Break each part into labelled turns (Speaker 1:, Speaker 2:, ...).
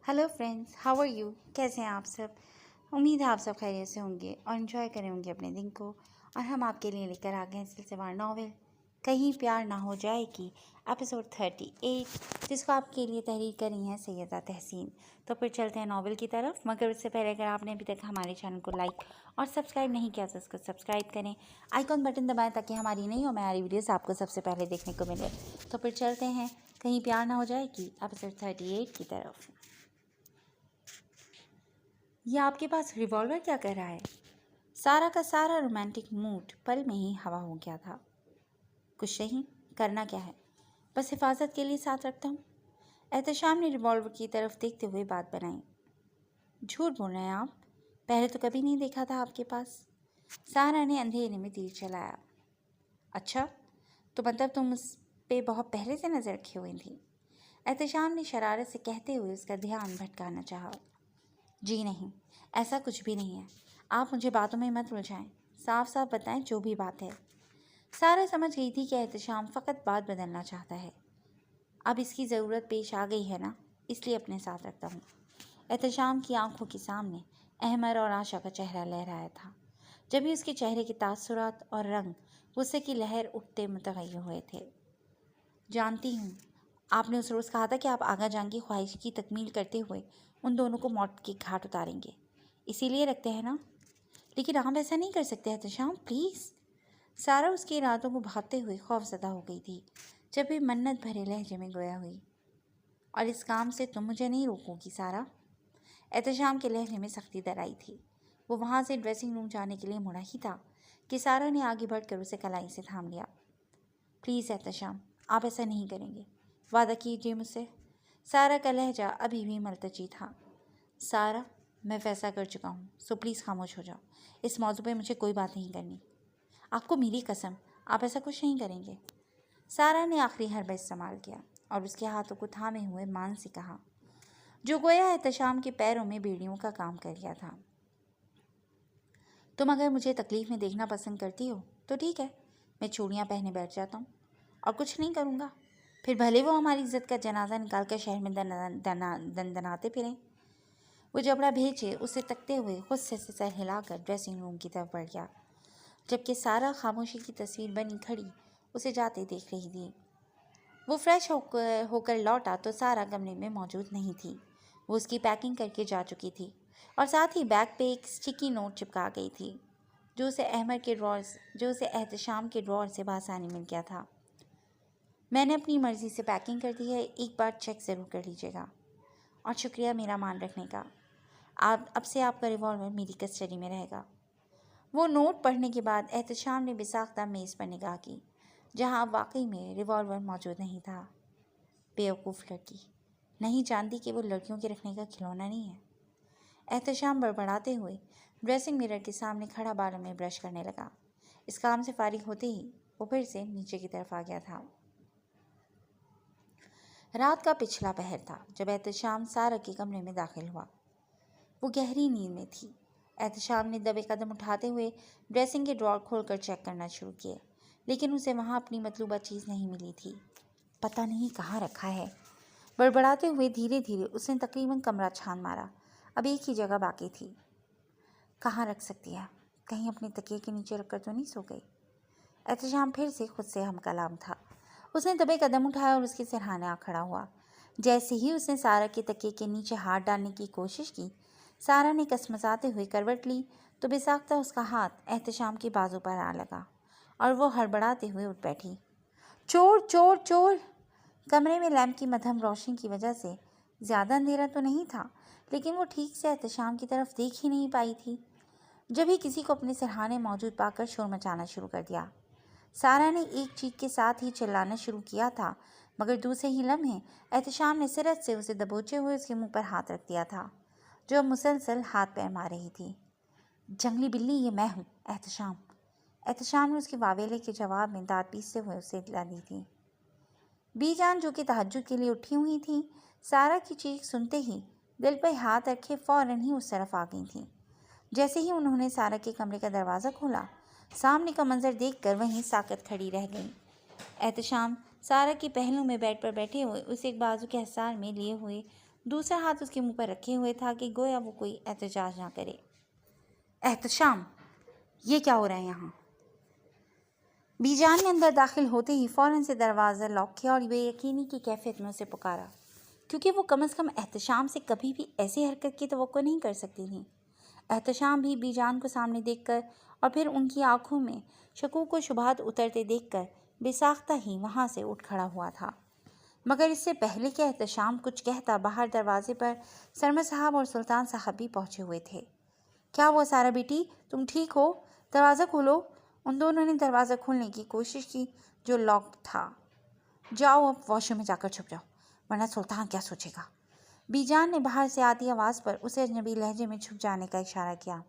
Speaker 1: Hello friends, how are you? कैसे हैं आप सब? उम्मीद है आप सब खैरियत से होंगे और इन्जॉय करें होंगे अपने दिन को। और हम आपके लिए लेकर आ गए हैं सिलसिलेवार नॉवेल कहीं प्यार ना हो जाए की एपिसोड 38, जिसको आपके लिए तहरीर करी हैं सैयदा तहसीन। तो फिर चलते हैं नॉवेल की तरफ, मगर उससे पहले अगर आपने अभी तक हमारे चैनल को लाइक और सब्सक्राइब नहीं किया तो उसको सब्सक्राइब करें, आइकॉन बटन दबाएं ताकि हमारी नई और हमारी वीडियोस आपको सबसे पहले देखने को मिले। तो फिर चलते हैं कहीं प्यार ना हो जाए की एपिसोड 38 की तरफ। यह आपके पास रिवॉल्वर क्या कर रहा है? सारा का सारा रोमांटिक मूड पल में ही हवा हो गया था। कुछ नहीं, करना क्या है, बस हिफाजत के लिए साथ रखता हूँ। एहतशाम ने रिवॉल्वर की तरफ देखते हुए बात बनाई। झूठ बोल रहे हैं आप, पहले तो कभी नहीं देखा था आपके पास। सारा ने अंधेरे में तीर चलाया। अच्छा, तो मतलब तुम उस पे बहुत पहले से नजर रखी हुई थी? एहतशाम ने शरारत से कहते हुए उसका ध्यान भटकाना चाहा। जी नहीं, ऐसा कुछ भी नहीं है। आप मुझे बातों में मत उलझाएं, साफ साफ बताएं जो भी बात है। सारा समझ गई थी कि एहतशाम फ़कत बात बदलना चाहता है। अब इसकी ज़रूरत पेश आ गई है ना, इसलिए अपने साथ रखता हूँ। एहतशाम की आंखों के सामने अहमर और आशा का चेहरा लहराया था, जब भी उसके चेहरे के तासुरात और रंग गुस्से की लहर उठते मुतगय्यर हुए थे। जानती हूँ, आपने उस रोज़ कहा था कि आप आगा जान की ख्वाहिश की तकमील करते हुए उन दोनों को मौत के घाट उतारेंगे, इसीलिए रखते हैं ना। लेकिन आप ऐसा नहीं कर सकते एहतशाम, प्लीज़। सारा उसके इरादों को भांपते हुए खौफज़दा हो गई थी, जब भी मन्नत भरे लहजे में गोया हुई। और इस काम से तुम मुझे नहीं रोकोगी सारा? एहतशाम के लहजे में सख्ती दर आई थी। वो वहाँ से ड्रेसिंग रूम जाने के लिए मुड़ा ही था कि सारा ने आगे बढ़कर उसे कलाई से थाम लिया। प्लीज़ एहतशाम, आप ऐसा नहीं करेंगे, वादा कीजिए मुझसे। सारा का लहजा अभी भी मलतजी था। सारा, मैं फैसला कर चुका हूँ, सो प्लीज़ खामोश हो जाओ। इस मौजू पे मुझे कोई बात नहीं करनी। आपको मेरी कसम, आप ऐसा कुछ नहीं करेंगे। सारा ने आखिरी हरबा इस्तेमाल किया और उसके हाथों को थामे हुए मान से कहा, जो गोया एहतशाम के पैरों में बेड़ियों का काम कर लिया था। तुम अगर मुझे तकलीफ़ में देखना पसंद करती हो तो ठीक है, मैं चूड़ियाँ पहने बैठ जाता हूँ और कुछ नहीं करूँगा। फिर भले वो हमारी इज्जत का जनाजा निकाल कर शहर में दनाते फिरें। वो जबड़ा भेजे उसे तकते हुए गुस्से से सर हिलाकर ड्रेसिंग रूम की तरफ बढ़ गया, जबकि सारा खामोशी की तस्वीर बनी खड़ी उसे जाते देख रही थी। वो फ्रेश होकर लौटा तो सारा कमरे में मौजूद नहीं थी। वो उसकी पैकिंग करके जा चुकी थी और साथ ही बैग पे एक स्टिकी नोट चिपका गई थी, जो उसे एहतशाम के ड्रॉर से बासानी मिल गया था। मैंने अपनी मर्ज़ी से पैकिंग कर दी है, एक बार चेक ज़रूर कर लीजिएगा। और शुक्रिया मेरा मान रखने का। अब से आपका रिवॉल्वर मेरी कस्टडी में रहेगा। वो नोट पढ़ने के बाद एहतशाम ने बिसाख्ता मेज़ पर निगाह की, जहां अब वाकई में रिवॉल्वर मौजूद नहीं था। बेवकूफ़ लड़की, नहीं जानती कि वो लड़कियों के रखने का खिलौना नहीं है। एहतशाम बड़बड़ाते हुए ड्रेसिंग मिरर के सामने खड़ा बालों में ब्रश करने लगा। इस काम से फारिग होते ही वो फिर से नीचे की तरफ आ गया था। रात का पिछला पहर था जब एहतशाम सारा के कमरे में दाखिल हुआ। वो गहरी नींद में थी। एहतशाम ने दबे कदम उठाते हुए ड्रेसिंग के ड्रॉर खोलकर चेक करना शुरू किए, लेकिन उसे वहाँ अपनी मतलूबा चीज़ नहीं मिली थी। पता नहीं कहाँ रखा है। बड़बड़ाते हुए धीरे धीरे उसने तकरीबन कमरा छान मारा। अब एक ही जगह बाकी थी। कहाँ रख सकती है? कहीं अपने तकिए के नीचे रखकर तो नहीं सो गई? एहतशाम फिर से खुद से हम कलाम था। उसने दबे कदम उठाया और उसके सिरहाने आ खड़ा हुआ। जैसे ही उसने सारा के तकिए के नीचे हाथ डालने की कोशिश की, सारा ने कसमसाते हुए करवट ली तो बेसाख्ता उसका हाथ एहतशाम के बाजू पर आ लगा और वो हड़बड़ाते हुए उठ बैठी। चोर चोर चोर! कमरे में लैंप की मध्यम रोशनी की वजह से ज़्यादा अंधेरा तो नहीं था, लेकिन वो ठीक से एहतशाम की तरफ देख ही नहीं पाई थी। जब ही किसी को अपने सिरहाने मौजूद पाकर शोर मचाना शुरू कर दिया। सारा ने एक चीख के साथ ही चिल्लाना शुरू किया था, मगर दूसरे ही लम्हे एहतशाम ने सिरत से उसे दबोचे हुए उसके मुंह पर हाथ रख दिया था, जो मुसलसल हाथ पैर मार रही थी। जंगली बिल्ली, ये मैं हूँ एहतशाम। एहतशाम ने उसके वावेले के जवाब में दांत पीसते हुए उसे इत्तला दी थी। बीजान, जो कि तहज्जुद के लिए उठी हुई थी, सारा की चीख सुनते ही दिल पर हाथ रखे फौरन ही उस तरफ आ गई थी। जैसे ही उन्होंने सारा के कमरे का दरवाज़ा खोला, सामने का मंजर देखकर वहीं साकत खड़ी रह गई। एहतशाम सारा के पहलू में बेड पर बैठे हुए उसे एक बाजू के हसार में लिए हुए दूसरा हाथ उसके मुंह पर रखे हुए था कि गोया वो कोई एहतजाज ना करे। एहतशाम, ये क्या हो रहा है यहाँ? बीजान ने अंदर दाखिल होते ही फौरन से दरवाज़ा लॉक किया और बेयकीनी की कैफियत में उसे पुकारा, क्योंकि वो कम से कम एहतशाम से कभी भी ऐसी हरकत की तवक्को नहीं कर सकती थी। एहतशाम भी बीजान को सामने देखकर और फिर उनकी आंखों में शकूक व शुबहात उतरते देखकर बेसाख्ता ही वहाँ से उठ खड़ा हुआ था। मगर इससे पहले कि एहतशाम कुछ कहता, बाहर दरवाजे पर सरमद साहब और सुल्तान साहब भी पहुँचे हुए थे। क्या हुआ सारा बेटी, तुम ठीक हो? दरवाज़ा खोलो। उन दोनों ने दरवाज़ा खोलने की कोशिश की जो लॉक था। जाओ अब वॉशरूम में जाकर छुप जाओ, वरना सुल्तान क्या सोचेगा। बीजान ने बाहर से आती आवाज़ पर उसे अजनबी लहजे में छुप जाने का इशारा किया।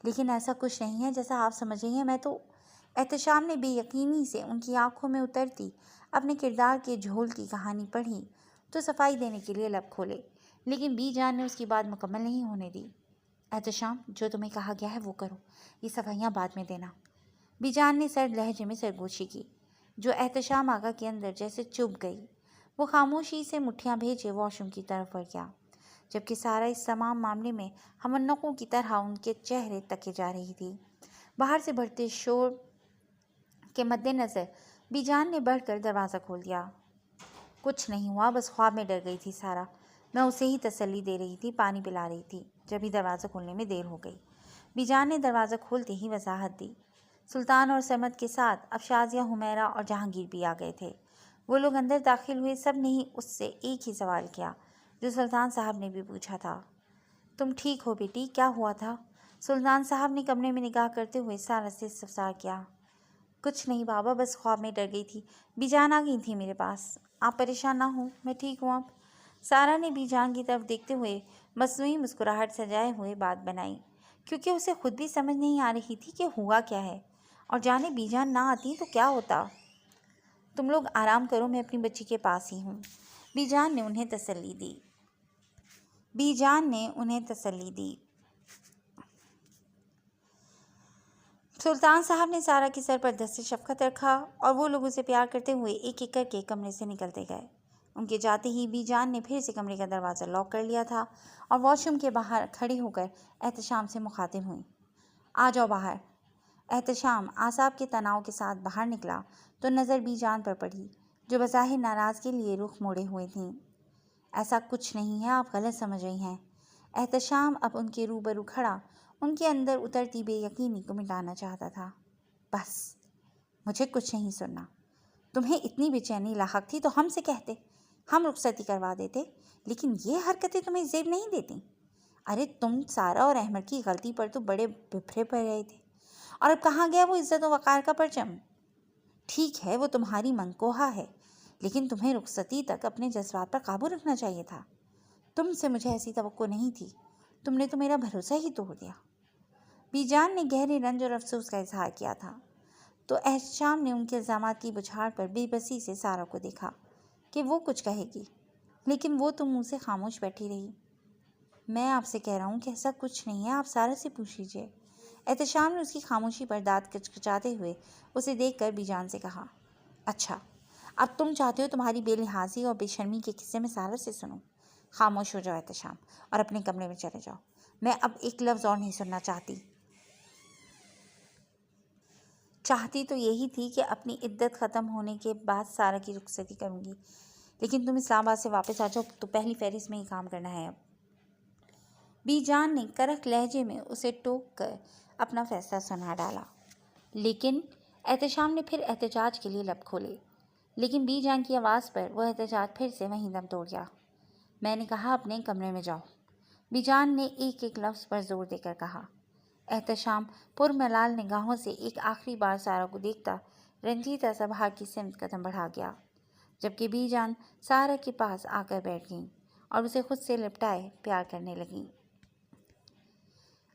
Speaker 1: लेकिन ऐसा कुछ नहीं है जैसा आप समझ रही हैं। मैं तो एहतशाम ने बेयकीनी से उनकी आंखों में उतरती अपने किरदार के झोल की कहानी पढ़ी तो सफाई देने के लिए लब खोले, लेकिन बीजान ने उसकी बात मुकम्मल नहीं होने दी। एहतशाम, जो तुम्हें कहा गया है वो करो, ये सफाइयाँ बाद में देना। बीजान ने सर्द लहजे में सरगोशी की, जो एहतशाम आगा के अंदर जैसे चुभ गई। वो खामोशी से मुट्ठियाँ भेजे वॉशरूम की तरफ बढ़ गया, जबकि सारा इस तमाम मामले में हमन्नकों की तरह उनके चेहरे तके जा रही थी। बाहर से बढ़ते शोर के मद्देनज़र बीजान ने बढ़कर दरवाज़ा खोल दिया। कुछ नहीं हुआ, बस ख्वाब में डर गई थी सारा। मैं उसे ही तसल्ली दे रही थी, पानी पिला रही थी, जब ही दरवाज़ा खोलने में देर हो गई। बीजान ने दरवाज़ा खोलते ही वजाहत दी। सुल्तान और सरमद के साथ अब शाजिया, हुमैरा और जहांगीर भी आ गए थे। वो लोग अंदर दाखिल हुए। सब ने ही उससे एक ही सवाल किया जो सुल्तान साहब ने भी पूछा था। तुम ठीक हो बेटी? क्या हुआ था? सुल्तान साहब ने कमरे में निगाह करते हुए सारा से इस्तफसार किया। कुछ नहीं बाबा, बस ख्वाब में डर गई थी। बीजान आ गई थी मेरे पास। आप परेशान ना हो, मैं ठीक हूँ अब। सारा ने बीजान की तरफ देखते हुए मसनूई मुस्कुराहट सजाए हुए बात बनाई, क्योंकि उसे खुद भी समझ नहीं आ रही थी कि हुआ क्या है, और जाने बीजान ना आती तो क्या होता। तुम लोग आराम करो, मैं अपनी बच्ची के पास ही हूँ। बीजान ने उन्हें तसल्ली दी। सुल्तान साहब ने सारा के सर पर दस्ते शफ़क़त रखा और वो लोग उसे प्यार करते हुए एक एक करके कमरे से निकलते गए। उनके जाते ही बीजान ने फिर से कमरे का दरवाज़ा लॉक कर लिया था और वॉशरूम के बाहर खड़ी होकर एहतशाम से मुखातिब हुई। आ जाओ बाहर। एहतशाम आसाब के तनाव के साथ बाहर निकला तो नज़र बीजान पर पड़ी, जो बज़ाहिर नाराज़ के लिए रुख मोड़े हुए थीं। ऐसा कुछ नहीं है, आप गलत समझ रही हैं। एहतशाम अब उनके रूबरू खड़ा उनके अंदर उतरती बेयकीनी को मिटाना चाहता था। बस, मुझे कुछ नहीं सुनना। तुम्हें इतनी बेचैनी लाहक थी तो हमसे कहते, हम रुखसती करवा देते, लेकिन ये हरकतें तुम्हें ज़ेब नहीं देती। अरे तुम सारा और अहमद की गलती पर तो बड़े बिफरे पड़ रहे थे, और अब कहाँ गया वो इज़्ज़त और वक़ार का परचम? ठीक है, वो तुम्हारी मनकोहा है, लेकिन तुम्हें रुखसती तक अपने जज्बात पर काबू रखना चाहिए था। तुमसे मुझे ऐसी तवक्को नहीं थी। तुमने तो मेरा भरोसा ही तोड़ दिया। बीजान ने गहरे रंज और अफसोस का इजहार किया था, तो एहतशाम ने उनके इल्ज़ामात की बुछाड़ पर बेबसी से सारा को देखा कि वो कुछ कहेगी, लेकिन वो तो मुँह से खामोश बैठी रही। मैं आपसे कह रहा हूँ कि ऐसा कुछ नहीं है, आप सारा से पूछ लीजिए। एहतशाम ने उसकी खामोशी पर दांत कचकचाते हुए उसे देखकर बीजान से कहा। अच्छा, अब तुम चाहते हो तुम्हारी बेलिहाजी और बेशर्मी के किस्से में सारा से सुनो। खामोश हो जाओ एहतशाम और अपने कमरे में चले जाओ। मैं अब एक लफ्ज़ और नहीं सुनना चाहती तो यही थी कि अपनी इद्दत ख़त्म होने के बाद सारा की रुखसती करूँगी, लेकिन तुम इस्लामाबाद से वापस आ जाओ तो पहली फहरिस्त में ही काम करना है अब। बीजान ने करख लहजे में उसे टोक कर अपना फैसला सुना डाला, लेकिन एहतशाम ने फिर एहतजाज के लिए लब खोले, लेकिन बीजान की आवाज़ पर वह एहतजाज फिर से वहीं दम तोड़ गया। मैंने कहा अपने कमरे में जाओ। बीजान ने एक एक लफ्ज़ पर जोर देकर कहा। एहतशाम पुरमलाल निगाहों से एक आखिरी बार सारा को देखता रंजीता सा बाहर की सिमत कदम बढ़ा गया, जबकि बीजान सारा के पास आकर बैठ गई और उसे खुद से लिपटाए प्यार करने लगी।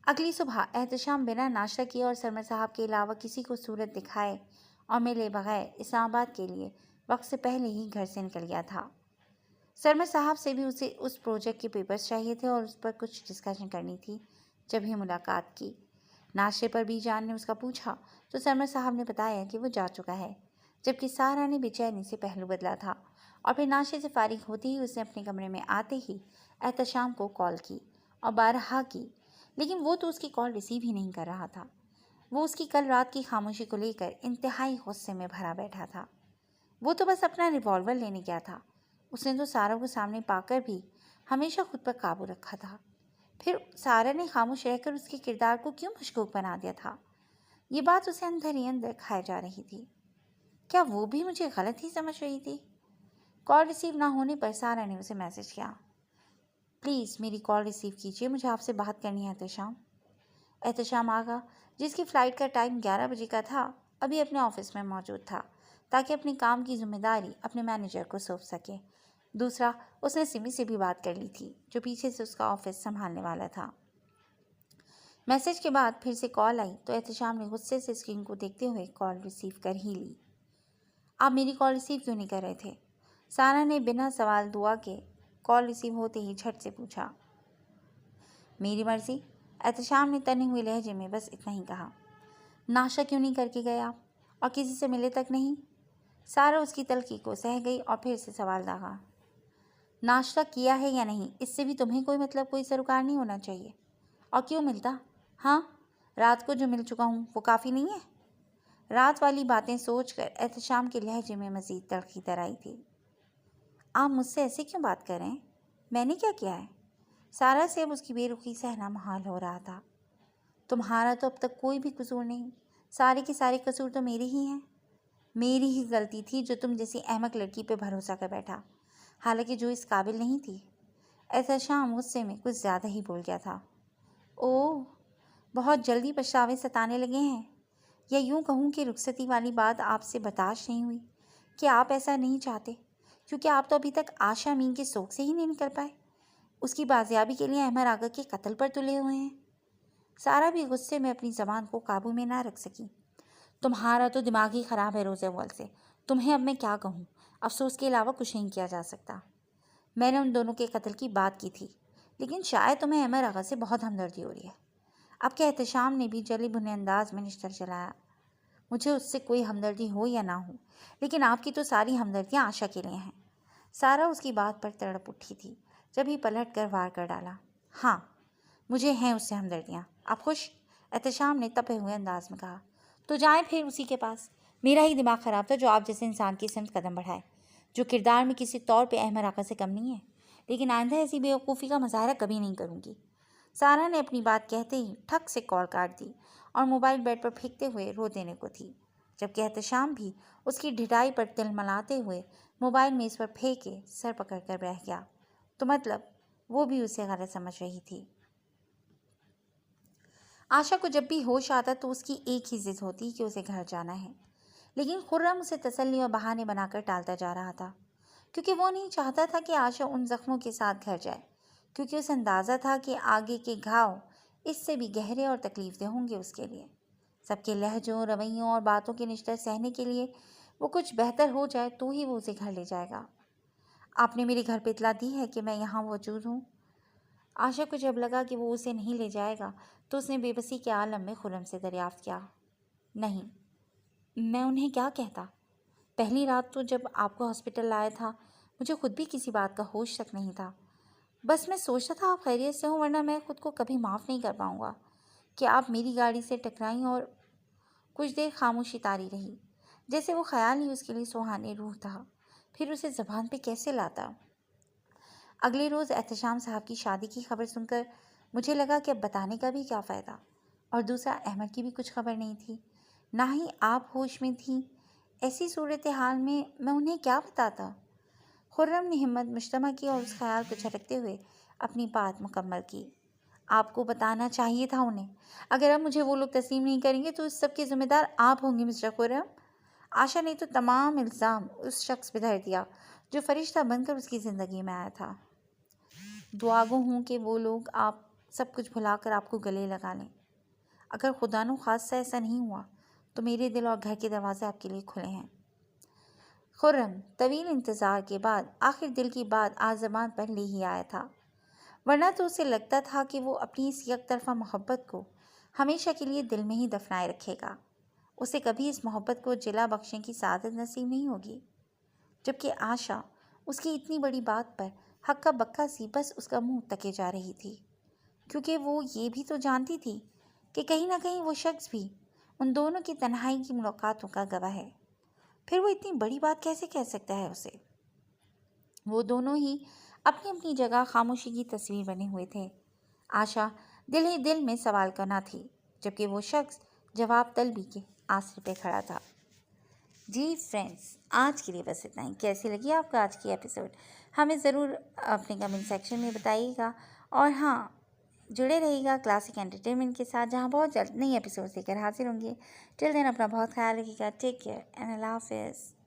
Speaker 1: अगली सुबह एहतशाम बिना नाश्ता किए और सरमद साहब के अलावा किसी को सूरत दिखाए और मिले बगैर इस्लामाबाद के लिए वक्त से पहले ही घर से निकल गया था। सरमद साहब से भी उसे उस प्रोजेक्ट के पेपर्स चाहिए थे और उस पर कुछ डिस्कशन करनी थी। जब ही मुलाकात की, नाश्ते पर बीजान ने उसका पूछा तो सरमद साहब ने बताया कि वो जा चुका है, जबकि सारा ने बेचैनी से पहलू बदला था और फिर नाश्ते से फारिग होते ही उसने अपने कमरे में आते ही एहतशाम को कॉल की और बारहा की, लेकिन वो तो उसकी कॉल रिसीव ही नहीं कर रहा था। वो उसकी कल रात की खामोशी को लेकर इंतहाई गुस्से में भरा बैठा था। वो तो बस अपना रिवॉल्वर लेने गया था। उसने तो सारा को सामने पाकर भी हमेशा खुद पर काबू रखा था। फिर सारा ने खामोश रहकर उसके किरदार को क्यों मशकूक बना दिया था? ये बात उसे अंदर ही अंदर खाए जा रही थी। क्या वो भी मुझे गलत ही समझ रही थी? कॉल रिसीव ना होने पर सारा ने उसे मैसेज किया, प्लीज़ मेरी कॉल रिसीव कीजिए, मुझे आपसे बात करनी है एहतशाम। एहतशाम आगा, जिसकी फ़्लाइट का टाइम 11 बजे का था, अभी अपने ऑफिस में मौजूद था ताकि अपने काम की जिम्मेदारी अपने मैनेजर को सौंप सके। दूसरा, उसने सिमी से भी बात कर ली थी, जो पीछे से उसका ऑफिस संभालने वाला था। मैसेज के बाद फिर से कॉल आई तो एहतशाम ने गुस्से से स्क्रीन को देखते हुए कॉल रिसीव कर ही ली। आप मेरी कॉल रिसीव क्यों नहीं कर रहे थे? सारा ने बिना सवाल दुआ के कॉल रिसीव होते ही झट से पूछा। मेरी मर्जी, एहतशाम ने तने हुए लहजे में बस इतना ही कहा। नाश्ता क्यों नहीं करके गए आप, और किसी से मिले तक नहीं? सारा उसकी तल्खी को सह गई और फिर से सवाल दागा। नाश्ता किया है या नहीं, इससे भी तुम्हें कोई मतलब कोई सरोकार नहीं होना चाहिए। और क्यों मिलता? हाँ, रात को जो मिल चुका हूँ वो काफ़ी नहीं है? रात वाली बातें सोचकर एहतशाम के लहजे में मज़ीद तड़की तर आई थी। आप मुझसे ऐसे क्यों बात कर रहे हैं? मैंने क्या किया है? सारा से अब उसकी बेरुखी सहना मुहाल हो रहा था। तुम्हारा तो अब तक कोई भी कसूर नहीं, सारे के सारे कसूर तो मेरे ही हैं। मेरी ही गलती थी जो तुम जैसी अहमक लड़की पे भरोसा कर बैठा, हालांकि जो इस काबिल नहीं थी। एहतशाम गुस्से में कुछ ज़्यादा ही बोल गया था। ओह, बहुत जल्दी पछतावे सताने लगे हैं, या यूँ कहूँ कि रुखसती वाली बात आपसे बर्दाश्त नहीं हुई कि आप ऐसा नहीं चाहते, क्योंकि आप तो अभी तक आशा अमीन के शौक से ही नहीं निकल पाए। उसकी बाजियाबी के लिए अहमद आगा के कत्ल पर तुले हुए हैं। सारा भी गुस्से में अपनी ज़बान को काबू में ना रख सकी। तुम्हारा तो दिमाग ही ख़राब है रोज़े अव्वल से। तुम्हें अब मैं क्या कहूँ, अफसोस के अलावा कुछ नहीं किया जा सकता। मैंने उन दोनों के कत्ल की बात की थी, लेकिन शायद तुम्हें अहमद आगा से बहुत हमदर्दी हो रही है। आपके एहतशाम ने भी जली भुने अंदाज में निश्तर चलाया। मुझे उससे कोई हमदर्दी हो या ना हो, लेकिन आपकी तो सारी हमदर्दियाँ आशा के लिए हैं। सारा उसकी बात पर तड़प उठी थी, जब ही पलट कर वार कर डाला। हाँ, मुझे हैं उससे हमदर्दियाँ। आप खुश? एहतशाम ने तपे हुए अंदाज में कहा। तो जाएं फिर उसी के पास। मेरा ही दिमाग ख़राब था जो आप जैसे इंसान की सिमत कदम बढ़ाए, जो किरदार में किसी तौर पे अहमद आका से कम नहीं है, लेकिन आइंदा ऐसी बेवकूफ़ी का मुजाहरा कभी नहीं करूँगी। सारा ने अपनी बात कहते ही ठक से कॉल काट दी और मोबाइल बेड पर फेंकते हुए रो देने को थी, जबकि एहतशाम भी उसकी ढिठाई पर तिलमिलाते हुए मोबाइल मेज़ पर फेंके सर पकड़ कर रह गया। तो मतलब वो भी उसे गलत समझ रही थी। आशा को जब भी होश आता तो उसकी एक ही जिद होती कि उसे घर जाना है, लेकिन खुर्रम उसे तसल्ली और बहाने बनाकर टालता जा रहा था, क्योंकि वो नहीं चाहता था कि आशा उन जख्मों के साथ घर जाए, क्योंकि उसे अंदाज़ा था कि आगे के घाव इससे भी गहरे और तकलीफदेह होंगे उसके लिए। सबके लहजों, रवैयों और बातों के निश्तर सहने के लिए वो कुछ बेहतर हो जाए तो ही वो उसे घर ले जाएगा। आपने मेरे घर पे इतला दी है कि मैं यहाँ मौजूद हूँ? आशा को जब लगा कि वो उसे नहीं ले जाएगा तो उसने बेबसी के आलम में खुर्रम से दरियाफ्त किया। नहीं, मैं उन्हें क्या कहता? पहली रात तो जब आपको हॉस्पिटल लाया था मुझे खुद भी किसी बात का होश तक नहीं था। बस मैं सोचता था आप खैरियत से हो, वरना मैं खुद को कभी माफ़ नहीं कर पाऊँगा कि आप मेरी गाड़ी से टकराईं। और कुछ देर खामोशी तारी रही, जैसे वो ख्याल ही उसके लिए सुहाने रूह था। फिर उसे ज़बान पे कैसे लाता? अगले रोज़ एहतशाम साहब की शादी की खबर सुनकर मुझे लगा कि अब बताने का भी क्या फ़ायदा। और दूसरा, अहमद की भी कुछ खबर नहीं थी, ना ही आप होश में थी। ऐसी सूरत हाल में मैं उन्हें क्या बताता? खुर्रम ने हिम्मत मुश्तमा की और उस ख्याल को झटकते हुए अपनी बात मुकम्मल की। आपको बताना चाहिए था उन्हें। अगर अब मुझे वो लोग तस्लीम नहीं करेंगे तो इस सब के ज़िम्मेदार आप होंगे मिस्टर खुर्रम। आशा ने तो तमाम इल्ज़ाम उस शख्स पर धर दिया जो फरिश्ता बनकर उसकी ज़िंदगी में आया था। दुआगो हूँ कि वो लोग आप सब कुछ भुलाकर आपको गले लगा लें। अगर खुदा न खास्ता ऐसा नहीं हुआ तो मेरे दिल और घर के दरवाजे आपके लिए खुले हैं। खुर्रम तवील इंतज़ार के बाद आखिर दिल की बात आज ज़बान पर ले ही आया था, वरना तो उसे लगता था कि वो अपनी इस एक तरफा मोहब्बत को हमेशा के लिए दिल में ही दफनाए रखेगा। उसे कभी इस मोहब्बत को जिला बख्शने की सादत नसीब नहीं होगी। जबकि आशा اس کی اتنی بڑی بات پر ہکا بکا سی بس اس کا منہ تکے جا رہی تھی، کیونکہ وہ یہ بھی تو جانتی تھی کہ کہیں نہ کہیں وہ شخص بھی ان دونوں کی تنہائی کی ملاقاتوں کا گواہ ہے۔ پھر وہ اتنی بڑی بات کیسے کہہ سکتا ہے اسے؟ وہ دونوں ہی اپنی اپنی جگہ خاموشی کی تصویر بنے ہوئے تھے۔ آشا دل ہی دل میں سوال کرنا تھی، جبکہ وہ شخص جواب طلبی کے آسرے پہ کھڑا تھا۔ جی فرینڈس، آج کے لیے بس اتنا ہی۔ کیسی لگی آپ کا آج کی ایپیسوڈ ہمیں ضرور اپنے کمنٹ سیکشن میں بتائیے گا، اور ہاں، جڑے رہیے گا کلاسک انٹرٹینمنٹ کے ساتھ، جہاں بہت جلد نئی ایپیسوڈ لے کر حاضر ہوں گے۔ ٹل دین اپنا بہت خیال رکھیے گا۔ ٹیک کیئر اینڈ اللہ حافظ۔